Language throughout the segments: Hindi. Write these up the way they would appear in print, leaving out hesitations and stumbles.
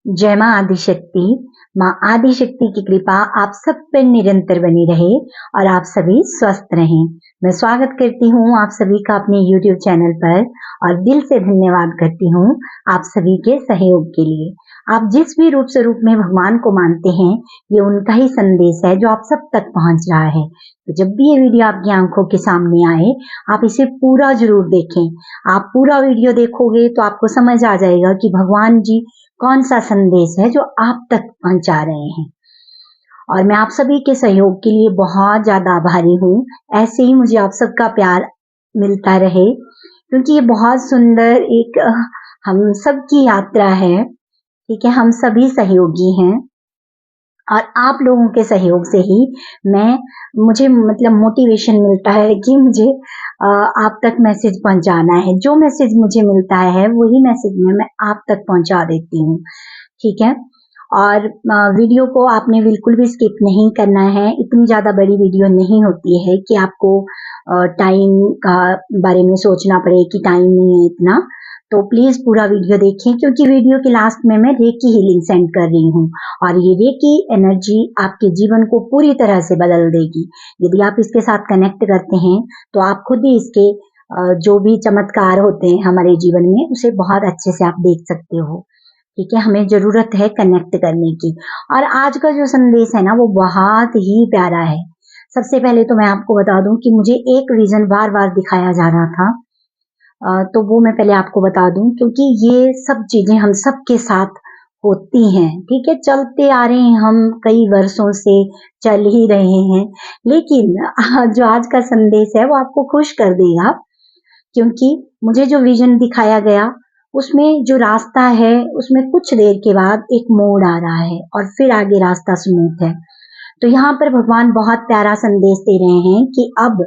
जय माँ आदिशक्ति। माँ आदिशक्ति की कृपा आप सब पर निरंतर बनी रहे और आप सभी स्वस्थ रहें। मैं स्वागत करती हूँ आप सभी का अपने YouTube चैनल पर और दिल से धन्यवाद करती हूँ आप सभी के सहयोग के लिए। आप जिस भी रूप स्वरूप में भगवान को मानते हैं, ये उनका ही संदेश है जो आप सब तक पहुँच रहा है। तो जब भी ये वीडियो आपकी आंखों के सामने आए, आप इसे पूरा जरूर देखें। आप पूरा वीडियो देखोगे तो आपको समझ आ जाएगा कि भगवान जी कौन सा संदेश है जो आप तक पहुंचा रहे हैं। और मैं आप सभी के सहयोग के लिए बहुत ज्यादा आभारी हूँ। ऐसे ही मुझे आप सबका प्यार मिलता रहे, क्योंकि ये बहुत सुंदर एक हम सबकी यात्रा है। ठीक है, हम सभी सहयोगी हैं और आप लोगों के सहयोग से ही मुझे मोटिवेशन मिलता है कि मुझे आप तक मैसेज पहुंचाना है। जो मैसेज मुझे मिलता है वही मैसेज मैं आप तक पहुंचा देती हूँ। ठीक है, और वीडियो को आपने बिल्कुल भी स्किप नहीं करना है। इतनी ज्यादा बड़ी वीडियो नहीं होती है कि आपको टाइम का बारे में सोचना पड़े कि टाइम नहीं है इतना। तो प्लीज पूरा वीडियो देखें, क्योंकि वीडियो के लास्ट में मैं रेकी हीलिंग सेंड कर रही हूँ और ये रेकी एनर्जी आपके जीवन को पूरी तरह से बदल देगी। यदि आप इसके साथ कनेक्ट करते हैं तो आप खुद ही इसके जो भी चमत्कार होते हैं हमारे जीवन में, उसे बहुत अच्छे से आप देख सकते हो। ठीक है, हमें जरूरत है कनेक्ट करने की। और आज का जो संदेश है ना, वो बहुत ही प्यारा है। सबसे पहले तो मैं आपको बता दूं कि मुझे एक विजन बार बार दिखाया जा रहा था, तो वो मैं पहले आपको बता दूं, क्योंकि ये सब चीजें हम सबके साथ होती हैं। ठीक है, चलते आ रहे हैं, हम कई वर्षों से चल ही रहे हैं। लेकिन जो आज का संदेश है वो आपको खुश कर देगा, क्योंकि मुझे जो विजन दिखाया गया उसमें जो रास्ता है उसमें कुछ देर के बाद एक मोड़ आ रहा है और फिर आगे रास्ता स्मूथ है। तो यहाँ पर भगवान बहुत प्यारा संदेश दे रहे हैं कि अब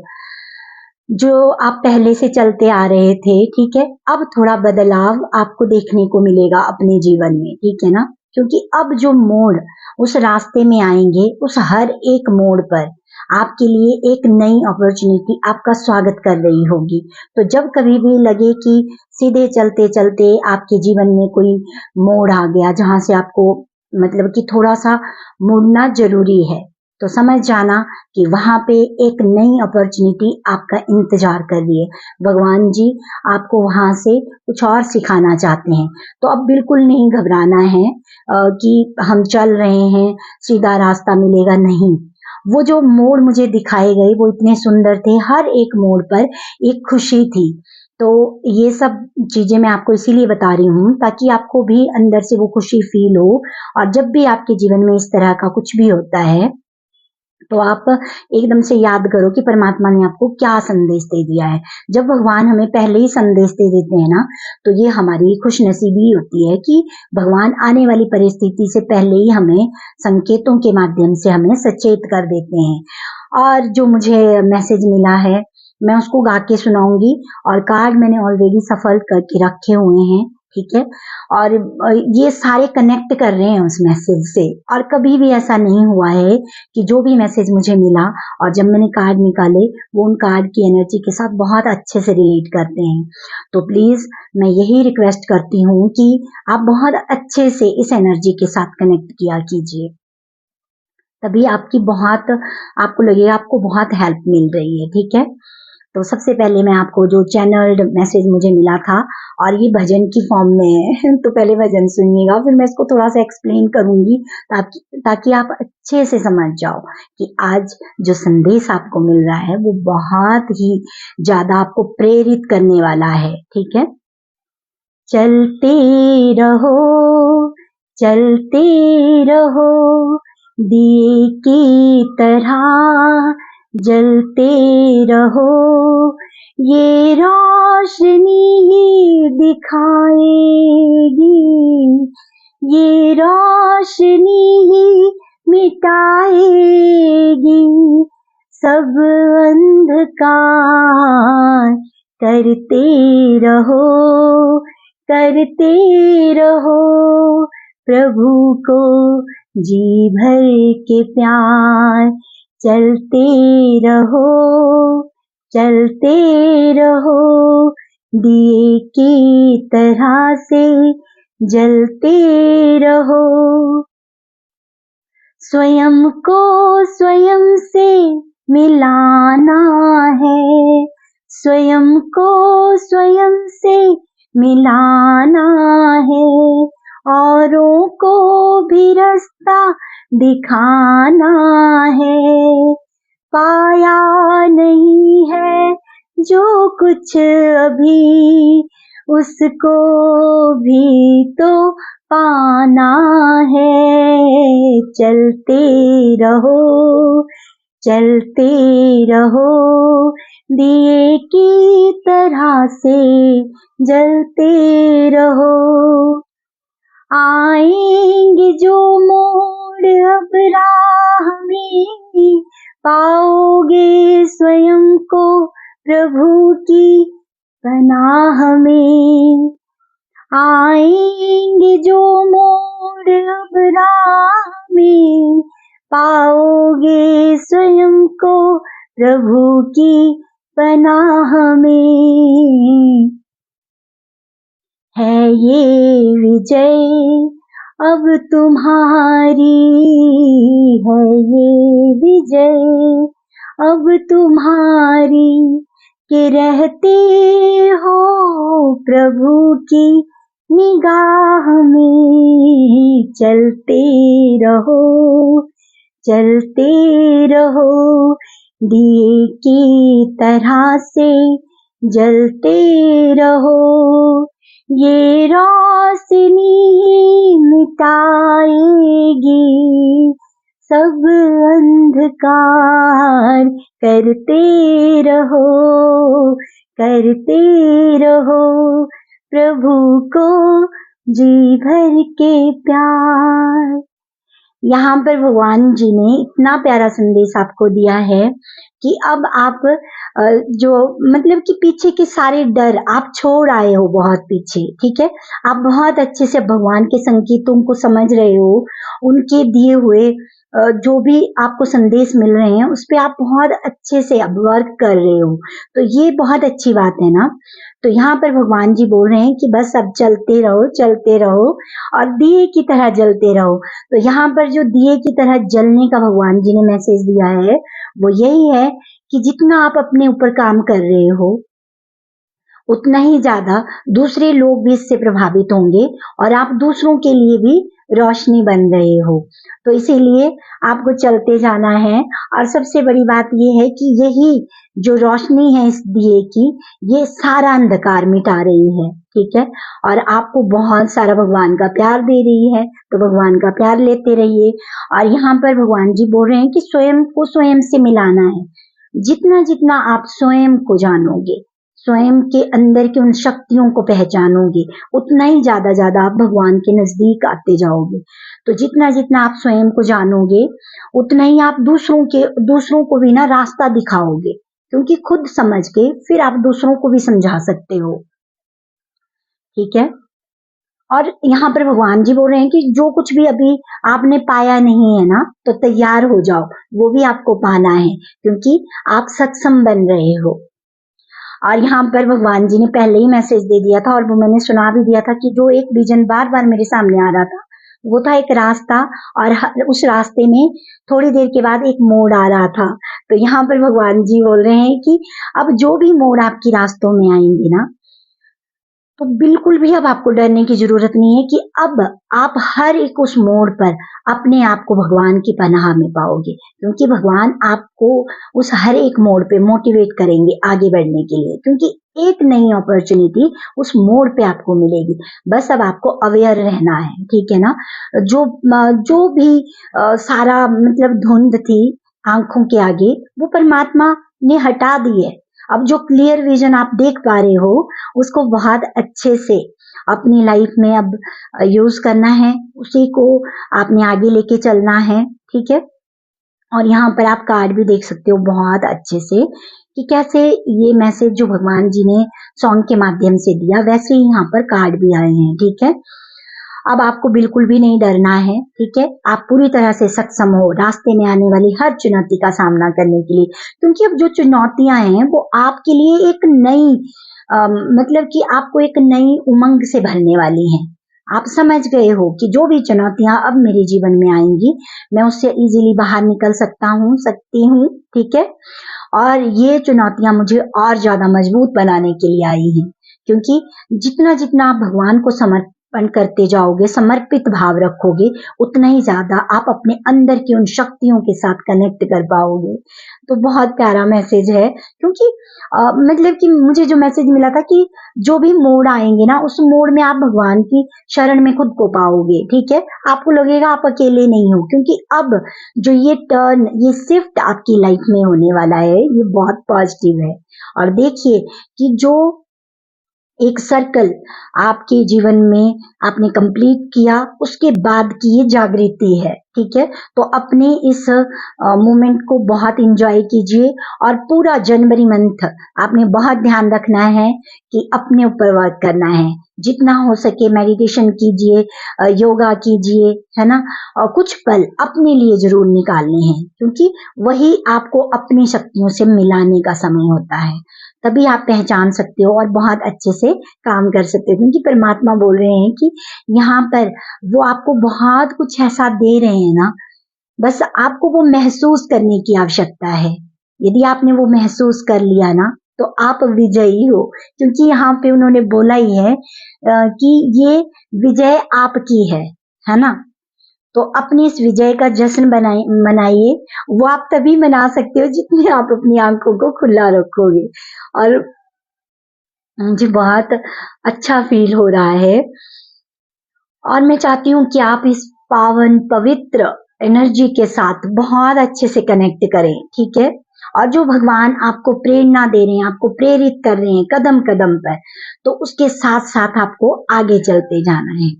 जो आप पहले से चलते आ रहे थे, ठीक है, अब थोड़ा बदलाव आपको देखने को मिलेगा अपने जीवन में। ठीक है ना, क्योंकि अब जो मोड़ उस रास्ते में आएंगे, उस हर एक मोड़ पर आपके लिए एक नई अपॉर्चुनिटी आपका स्वागत कर रही होगी। तो जब कभी भी लगे कि सीधे चलते चलते आपके जीवन में कोई मोड़ आ गया जहां से आपको कि थोड़ा सा मुड़ना जरूरी है, तो समझ जाना कि वहां पे एक नई अपॉर्चुनिटी आपका इंतजार कर रही है। भगवान जी आपको वहां से कुछ और सिखाना चाहते हैं। तो अब बिल्कुल नहीं घबराना है कि हम चल रहे हैं सीधा रास्ता मिलेगा, नहीं। वो जो मोड़ मुझे दिखाए गए वो इतने सुंदर थे, हर एक मोड़ पर एक खुशी थी। तो ये सब चीजें मैं आपको इसीलिए बता रही हूँ ताकि आपको भी अंदर से वो खुशी फील हो। और जब भी आपके जीवन में इस तरह का कुछ भी होता है तो आप एकदम से याद करो कि परमात्मा ने आपको क्या संदेश दे दिया है। जब भगवान हमें पहले ही संदेश दे देते हैं ना, तो ये हमारी खुशनसीबी होती है कि भगवान आने वाली परिस्थिति से पहले ही हमें संकेतों के माध्यम से हमें सचेत कर देते हैं। और जो मुझे मैसेज मिला है मैं उसको गा के सुनाऊंगी, और कार्ड मैंने ऑलरेडी सफल करके रखे हुए हैं। ठीक है, और ये सारे कनेक्ट कर रहे हैं उस मैसेज से। और कभी भी ऐसा नहीं हुआ है कि जो भी मैसेज मुझे मिला और जब मैंने कार्ड निकाले, वो उन कार्ड की एनर्जी के साथ बहुत अच्छे से रिलेट करते हैं। तो प्लीज मैं यही रिक्वेस्ट करती हूँ कि आप बहुत अच्छे से इस एनर्जी के साथ कनेक्ट किया कीजिए, तभी आपको लगेगा आपको बहुत हेल्प मिल रही है। ठीक है, तो सबसे पहले मैं आपको जो चैनल्ड मैसेज मुझे मिला था, और ये भजन की फॉर्म में है तो पहले भजन सुनिएगा, फिर मैं इसको थोड़ा सा एक्सप्लेन करूंगी ताकि आप अच्छे से समझ जाओ कि आज जो संदेश आपको मिल रहा है वो बहुत ही ज्यादा आपको प्रेरित करने वाला है। ठीक है, चलते रहो चलते रहो, दिए की तरह जलते रहो, ये रोशनी ही दिखाएगी, ये रोशनी ही मिटाएगी सब अंधकार। करते रहो प्रभु को जी भर के प्यार। चलते रहो दिए की तरह से जलते रहो। स्वयं को स्वयं से मिलाना है, स्वयं को स्वयं से मिलाना है, औरों को भी रास्ता दिखाना है। पाया नहीं है जो कुछ अभी, उसको भी तो पाना है। चलते रहो, चलते रहो, दिए की तरह से जलते रहो। आएंगे जो मोड़ अब राह में, पाओगे स्वयं को प्रभु की पनाह में। आएंगे जो मोड़ अब राह में, पाओगे स्वयं को प्रभु की पनाह में। है ये विजय अब तुम्हारी, है ये विजय अब तुम्हारी, कि रहते हो प्रभु की निगाह में। चलते रहो, चलते रहो, दिए की तरह से जलते रहो। ये रोशनी मिटाएगी सब अंधकार। करते रहो, करते रहो, प्रभु को जी भर के प्यार। यहाँ पर भगवान जी ने इतना प्यारा संदेश आपको दिया है कि अब आप जो मतलब कि पीछे के सारे डर आप छोड़ आए हो, बहुत पीछे, ठीक है। आप बहुत अच्छे से भगवान के संकेतों को समझ रहे हो, उनके दिए हुए जो भी आपको संदेश मिल रहे हैं उस पे आप बहुत अच्छे से अब वर्क कर रहे हो, तो ये बहुत अच्छी बात है ना। तो यहाँ पर भगवान जी बोल रहे हैं कि बस अब चलते रहो, चलते रहो और दिए की तरह जलते रहो। तो यहाँ पर जो दिए की तरह जलने का भगवान जी ने मैसेज दिया है वो यही है कि जितना आप अपने ऊपर काम कर रहे हो उतना ही ज्यादा दूसरे लोग भी इससे प्रभावित होंगे और आप दूसरों के लिए भी रोशनी बन रहे हो। तो इसीलिए आपको चलते जाना है। और सबसे बड़ी बात यह है कि यही जो रोशनी है इस दिए की, ये सारा अंधकार मिटा रही है, ठीक है। और आपको बहुत सारा भगवान का प्यार दे रही है, तो भगवान का प्यार लेते रहिए। और यहाँ पर भगवान जी बोल रहे हैं कि स्वयं को स्वयं से मिलाना है। जितना जितना आप स्वयं को जानोगे, स्वयं के अंदर की उन शक्तियों को पहचानोगे, उतना ही ज्यादा आप भगवान के नजदीक आते जाओगे। तो जितना जितना आप स्वयं को जानोगे उतना ही आप दूसरों को भी ना रास्ता दिखाओगे, क्योंकि खुद समझ के फिर आप दूसरों को भी समझा सकते हो, ठीक है। और यहाँ पर भगवान जी बोल रहे हैं कि जो कुछ भी अभी आपने पाया नहीं है ना, तो तैयार हो जाओ, वो भी आपको पाना है, क्योंकि आप सक्षम बन रहे हो। और यहाँ पर भगवान जी ने पहले ही मैसेज दे दिया था और वो मैंने सुना भी दिया था कि जो एक विजन बार बार मेरे सामने आ रहा था वो था एक रास्ता, और उस रास्ते में थोड़ी देर के बाद एक मोड़ आ रहा था। तो यहाँ पर भगवान जी बोल रहे हैं कि अब जो भी मोड़ आपकी रास्तों में आएंगे ना, तो बिल्कुल भी अब आपको डरने की जरूरत नहीं है कि अब आप हर एक उस मोड़ पर अपने आप को भगवान की पनाह में पाओगे, क्योंकि भगवान आपको उस हर एक मोड़ पे मोटिवेट करेंगे आगे बढ़ने के लिए, क्योंकि एक नई अपॉर्चुनिटी उस मोड़ पे आपको मिलेगी। बस अब आपको अवेयर रहना है, ठीक है ना। जो भी सारा मतलब धुंध थी आंखों के आगे, वो परमात्मा ने हटा दी है। अब जो क्लियर विजन आप देख पा रहे हो उसको बहुत अच्छे से अपनी लाइफ में अब यूज करना है, उसी को आपने आगे लेके चलना है, ठीक है। और यहाँ पर आप कार्ड भी देख सकते हो बहुत अच्छे से कि कैसे ये मैसेज जो भगवान जी ने सॉन्ग के माध्यम से दिया, वैसे ही यहाँ पर कार्ड भी आए हैं, ठीक है। अब आपको बिल्कुल भी नहीं डरना है, ठीक है। आप पूरी तरह से सक्षम हो रास्ते में आने वाली हर चुनौती का सामना करने के लिए, क्योंकि अब जो चुनौतियां हैं वो आपके लिए एक नई मतलब कि आपको एक नई उमंग से भरने वाली हैं। आप समझ गए हो कि जो भी चुनौतियां अब मेरे जीवन में आएंगी मैं उससे इजीली बाहर निकल सकती हूँ। ठीक है। और ये चुनौतियां मुझे और ज्यादा मजबूत बनाने के लिए आई हैं, क्योंकि जितना जितना आप भगवान को समर्पण करते जाओगे, समर्पित भाव रखोगे, उतना ही ज्यादा आप अपने अंदर की उन शक्तियों के साथ कनेक्ट कर पाओगे। तो बहुत प्यारा मैसेज है, क्योंकि मतलब कि मुझे जो मैसेज मिला था कि जो भी मोड़ आएंगे ना, उस मोड़ में आप भगवान की शरण में खुद को पाओगे। ठीक है। आपको लगेगा आप अकेले नहीं हो, क्योंकि अब जो ये टर्न, ये शिफ्ट आपकी लाइफ में होने वाला है, ये बहुत पॉजिटिव है। और देखिए कि जो एक सर्कल आपके जीवन में आपने कंप्लीट किया, उसके बाद की ये जागृति है। ठीक है। तो अपने इस मोमेंट को बहुत इंजॉय कीजिए, और पूरा जनवरी मंथ आपने बहुत ध्यान रखना है कि अपने ऊपर वर्क करना है। जितना हो सके मेडिटेशन कीजिए, योगा कीजिए, है ना। और कुछ पल अपने लिए जरूर निकालने हैं, क्योंकि वही आपको अपनी शक्तियों से मिलाने का समय होता है। तभी आप पहचान सकते हो और बहुत अच्छे से काम कर सकते हो, क्योंकि परमात्मा बोल रहे हैं कि यहाँ पर वो आपको बहुत कुछ ऐसा दे रहे हैं ना, बस आपको वो महसूस करने की आवश्यकता है। यदि आपने वो महसूस कर लिया ना, तो आप विजयी हो, क्योंकि यहाँ पे उन्होंने बोला ही है कि ये विजय आपकी है ना। तो अपनी इस विजय का जश्न मनाइए। वो आप तभी मना सकते हो जितने आप अपनी आंखों को खुला रखोगे। और मुझे बहुत अच्छा फील हो रहा है, और मैं चाहती हूँ कि आप इस पावन पवित्र एनर्जी के साथ बहुत अच्छे से कनेक्ट करें। ठीक है। और जो भगवान आपको प्रेरणा दे रहे हैं, आपको प्रेरित कर रहे हैं कदम कदम पर, तो उसके साथ साथ आपको आगे चलते जाना है।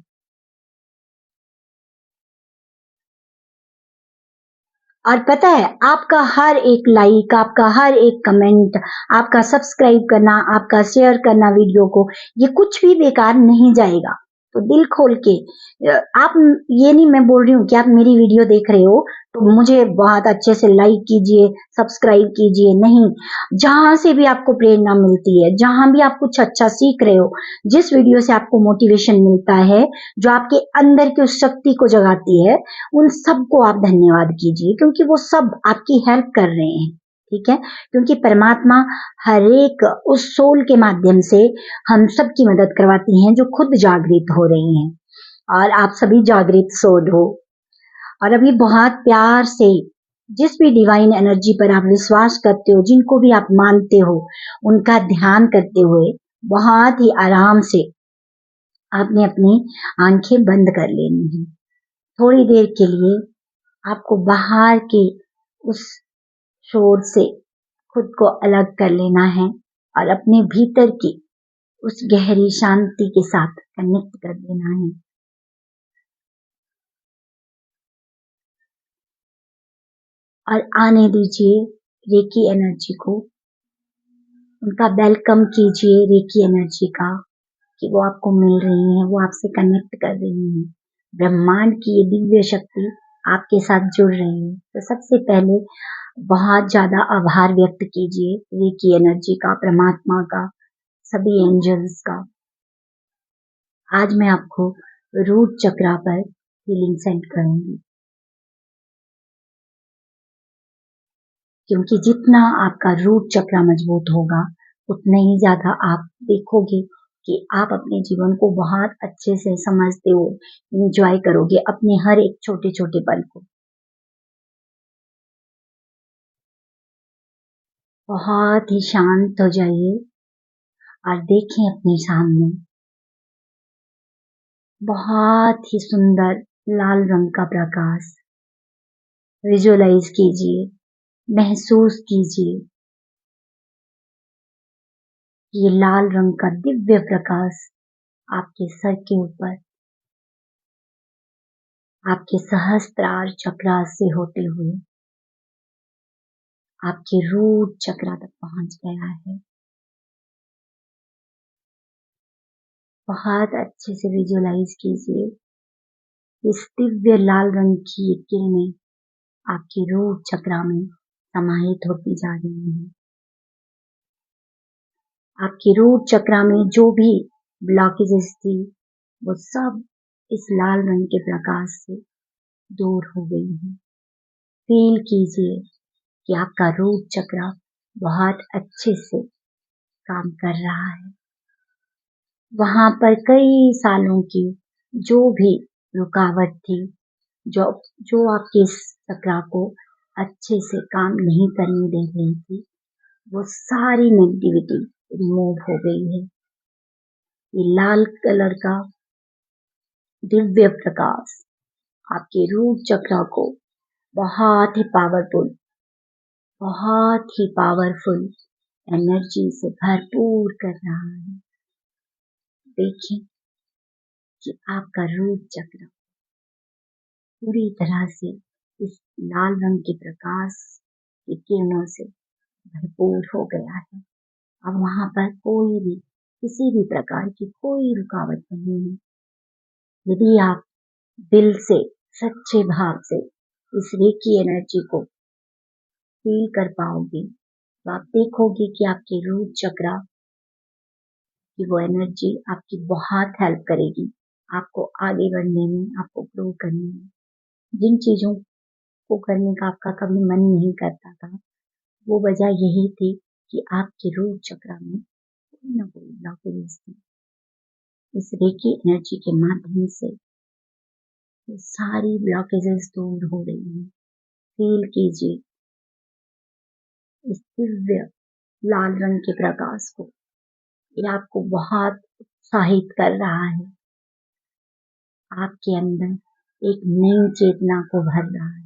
और पता है, आपका हर एक लाइक, आपका हर एक कमेंट, आपका सब्सक्राइब करना, आपका शेयर करना वीडियो को, ये कुछ भी बेकार नहीं जाएगा। तो दिल खोल के आप, ये नहीं मैं बोल रही हूँ कि आप मेरी वीडियो देख रहे हो तो मुझे बहुत अच्छे से लाइक कीजिए, सब्सक्राइब कीजिए, नहीं। जहां से भी आपको प्रेरणा मिलती है, जहां भी आप कुछ अच्छा सीख रहे हो, जिस वीडियो से आपको मोटिवेशन मिलता है, जो आपके अंदर की उस शक्ति को जगाती है, उन सबको आप धन्यवाद कीजिए, क्योंकि वो सब आपकी हेल्प कर रहे हैं। ठीक है। क्योंकि परमात्मा हर एक उस सोल के माध्यम से हम सबकी मदद करवाती हैं जो खुद जागृत हो रही हैं, और आप सभी जागृत सोल हो। और अभी बहुत प्यार से जिस भी डिवाइन एनर्जी पर आप विश्वास करते हो, जिनको भी आप मानते हो, उनका ध्यान करते हुए बहुत ही आराम से आपने अपनी आंखें बंद कर लेनी है। थोड़ी देर के लिए आपको बाहर के उस शोर से खुद को अलग कर लेना है, और अपने भीतर की उस गहरी शांति के साथ कनेक्ट कर देना है। और आने दीजिए रेकी एनर्जी को, उनका वेलकम कीजिए रेकी एनर्जी का, कि वो आपको मिल रही है, वो आपसे कनेक्ट कर रही है। ब्रह्मांड की ये दिव्य शक्ति आपके साथ जुड़ रही है। तो सबसे पहले बहुत ज्यादा आभार व्यक्त कीजिए रेकी एनर्जी का, परमात्मा का, सभी एंजल्स का। आज मैं आपको रूट चक्रा पर हीलिंग सेंड करूंगी, क्योंकि जितना आपका रूट चक्रा मजबूत होगा, उतना ही ज्यादा आप देखोगे कि आप अपने जीवन को बहुत अच्छे से समझते हो, एंजॉय करोगे अपने हर एक छोटे छोटे पल को। बहुत ही शांत हो जाइए और देखें अपने सामने बहुत ही सुंदर लाल रंग का प्रकाश। विजुअलाइज कीजिए, महसूस कीजिए कि ये लाल रंग का दिव्य प्रकाश आपके सर के ऊपर, आपके सहस्त्रार चक्रा से होते हुए आपके रूट चक्रा तक पहुंच गया है। बहुत अच्छे से विजुअलाइज कीजिए, इस दिव्य लाल रंग की ये किरणें आपके रूट चक्रा में समाहित होती जा रही हैं। आपके रूट चक्रा में जो भी ब्लॉकेजेस थी, वो सब इस लाल रंग के प्रकाश से दूर हो गई है। फील कीजिए कि आपका रूट चक्र बहुत अच्छे से काम कर रहा है। वहां पर कई सालों की जो भी रुकावट थी, जो जो आपके इस चक्र को अच्छे से काम नहीं करने दे रही थी, वो सारी नेगेटिविटी रिमूव हो गई है। ये लाल कलर का दिव्य प्रकाश आपके रूट चक्र को बहुत ही पावरफुल एनर्जी से भरपूर कर रहा है। देखिए कि आपका रूट चक्र पूरी तरह से इस लाल रंग के प्रकाश की किरणों से भरपूर हो गया है। अब वहां पर किसी भी प्रकार की कोई रुकावट नहीं है। यदि आप दिल से, सच्चे भाव से इस रेकी एनर्जी को फील कर पाओगे तो आप देखोगे कि आपके रूट चक्र की वो एनर्जी आपकी बहुत हेल्प करेगी, आपको आगे बढ़ने में, आपको ग्रो करने में। जिन चीजों को करने का आपका कभी मन नहीं करता था, वो वजह यही थी कि आपके रूट चक्र में कोई ना कोई ब्लॉकेज थी। इस रेकी एनर्जी के माध्यम से वो सारी ब्लॉकेजेस दूर हो रही हैं। फील कीजिए इस दिव्य लाल रंग के प्रकाश को। ये आपको बहुत उत्साहित कर रहा है, आपके अंदर एक नई चेतना को भर रहा है।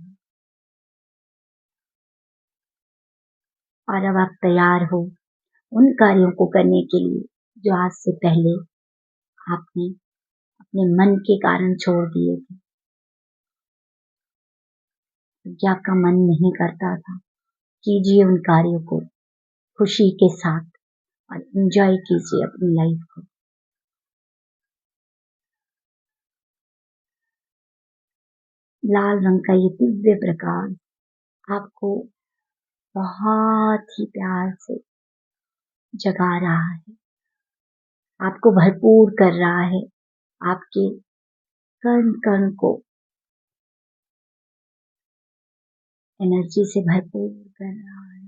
और अब आप तैयार हो उन कार्यों को करने के लिए जो आज से पहले आपने अपने मन के कारण छोड़ दिए थे, क्योंकि आपका मन नहीं करता था। कीजिए उन कार्यों को खुशी के साथ और एंजॉय कीजिए अपनी लाइफ को। लाल रंग का ये दिव्य प्रकाश आपको बहुत ही प्यार से जगा रहा है, आपको भरपूर कर रहा है, आपके कण कण को एनर्जी से भरपूर कर रहा है।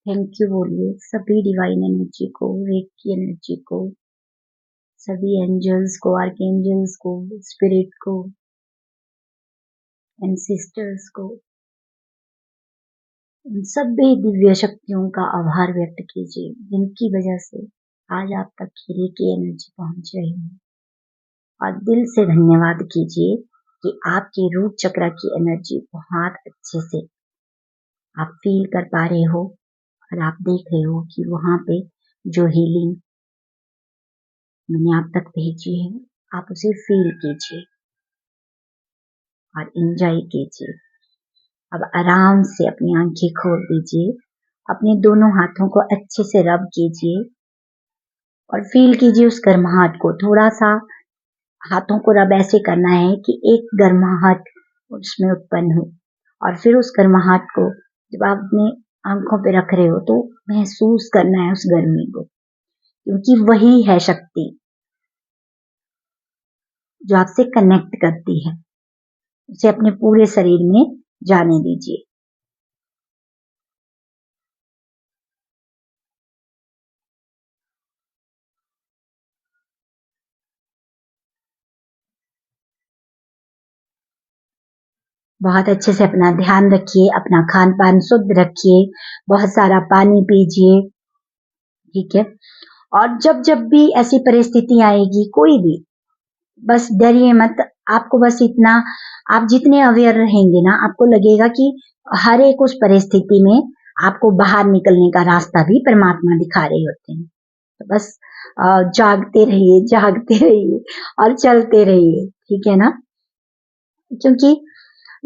थैंक यू बोलिए सभी डिवाइन एनर्जी को, रेकी एनर्जी को, सभी एंजल्स को, आर्कएंजल्स को, स्पिरिट को, एंसेस्टर्स को, उन सभी दिव्य शक्तियों का आभार व्यक्त कीजिए जिनकी वजह से आज आप तक रेकी एनर्जी पहुंच रही है। और दिल से धन्यवाद कीजिए कि आपके रूट चक्र की एनर्जी बहुत अच्छे से आप फील कर पा रहे हो और आप देख रहे हो कि वहां पे जो हीलिंग मैंने आप तक भेजी है, आप उसे फील कीजिए और एंजॉय कीजिए। अब आराम से अपनी आंखें खोल दीजिए, अपने दोनों हाथों को अच्छे से रब कीजिए और फील कीजिए उस गर्माहट को। थोड़ा सा हाथों को रब ऐसे करना है कि एक गर्माहट उसमें उत्पन्न हो, और फिर उस गर्माहट को जब आप अपने आंखों पे रख रहे हो तो महसूस करना है उस गर्मी को, क्योंकि वही है शक्ति जो आपसे कनेक्ट करती है। उसे अपने पूरे शरीर में जाने दीजिए। बहुत अच्छे से अपना ध्यान रखिए, अपना खान पान शुद्ध रखिए, बहुत सारा पानी पीजिए, ठीक है। और जब जब भी ऐसी परिस्थिति आएगी, कोई भी, बस डरिए मत। आपको बस इतना, आप जितने अवेयर रहेंगे ना, आपको लगेगा कि हर एक उस परिस्थिति में आपको बाहर निकलने का रास्ता भी परमात्मा दिखा रहे होते हैं। तो बस जागते रहिए और चलते रहिए, ठीक है ना। क्योंकि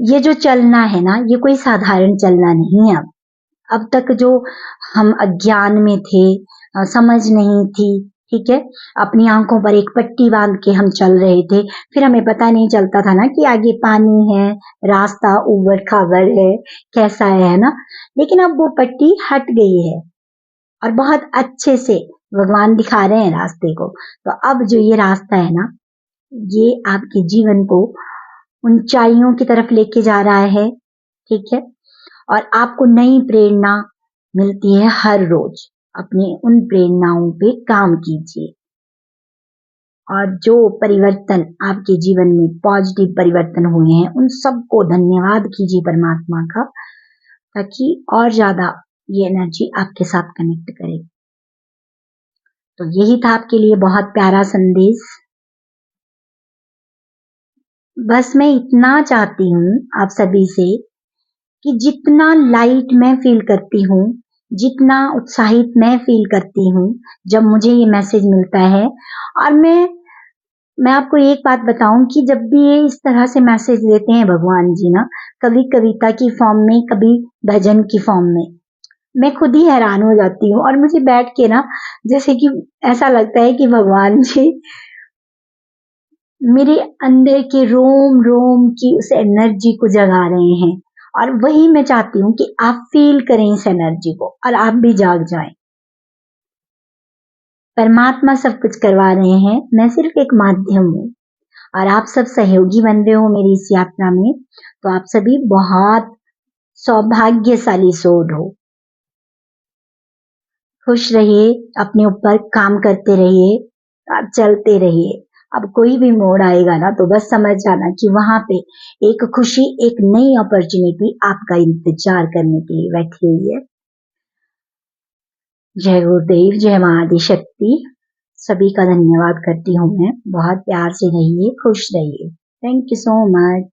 ये जो चलना है ना, ये कोई साधारण चलना नहीं है। अब तक जो हम अज्ञान में थे, समझ नहीं थी, ठीक है, अपनी आंखों पर एक पट्टी बांध के हम चल रहे थे, फिर हमें पता नहीं चलता था ना कि आगे पानी है, रास्ता ऊबड़ खाबड़ है, कैसा है ना। लेकिन अब वो पट्टी हट गई है और बहुत अच्छे से भगवान दिखा रहे हैं रास्ते को। तो अब जो ये रास्ता है ना, ये आपके जीवन को ऊंचाइयों की तरफ लेके जा रहा है, ठीक है। और आपको नई प्रेरणा मिलती है हर रोज। अपनी उन प्रेरणाओं पे काम कीजिए और जो परिवर्तन आपके जीवन में पॉजिटिव परिवर्तन हुए हैं उन सबको धन्यवाद कीजिए परमात्मा का, ताकि और ज्यादा ये एनर्जी आपके साथ कनेक्ट करे। तो यही था आपके लिए बहुत प्यारा संदेश। बस मैं इतना चाहती हूँ आप सभी से कि जितना लाइट मैं फील करती हूँ, जितना उत्साहित मैं फील करती हूँ जब मुझे ये मैसेज मिलता है, और मैं आपको एक बात बताऊं कि जब भी ये इस तरह से मैसेज देते हैं भगवान जी ना, कभी कविता की फॉर्म में, कभी भजन की फॉर्म में, मैं खुद ही हैरान हो जाती हूँ। और मुझे बैठ के ना जैसे कि ऐसा लगता है कि भगवान जी मेरे अंदर के रोम रोम की उस एनर्जी को जगा रहे हैं। और वही मैं चाहती हूँ कि आप फील करें इस एनर्जी को और आप भी जाग जाएं। परमात्मा सब कुछ करवा रहे हैं, मैं सिर्फ एक माध्यम हूँ और आप सब सहयोगी बन रहे हो मेरी इस यात्रा में। तो आप सभी बहुत सौभाग्यशाली सोल हो। खुश रहिए, अपने ऊपर काम करते रहिए, आप चलते रहिए। अब कोई भी मोड़ आएगा ना तो बस समझ जाना कि वहां पे एक खुशी, एक नई अपॉर्चुनिटी आपका इंतजार करने के लिए बैठी हुई है। जय गुरुदेव, जय मां आदिशक्ति। सभी का धन्यवाद करती हूँ मैं। बहुत प्यार से रहिए, खुश रहिए। Thank you so much.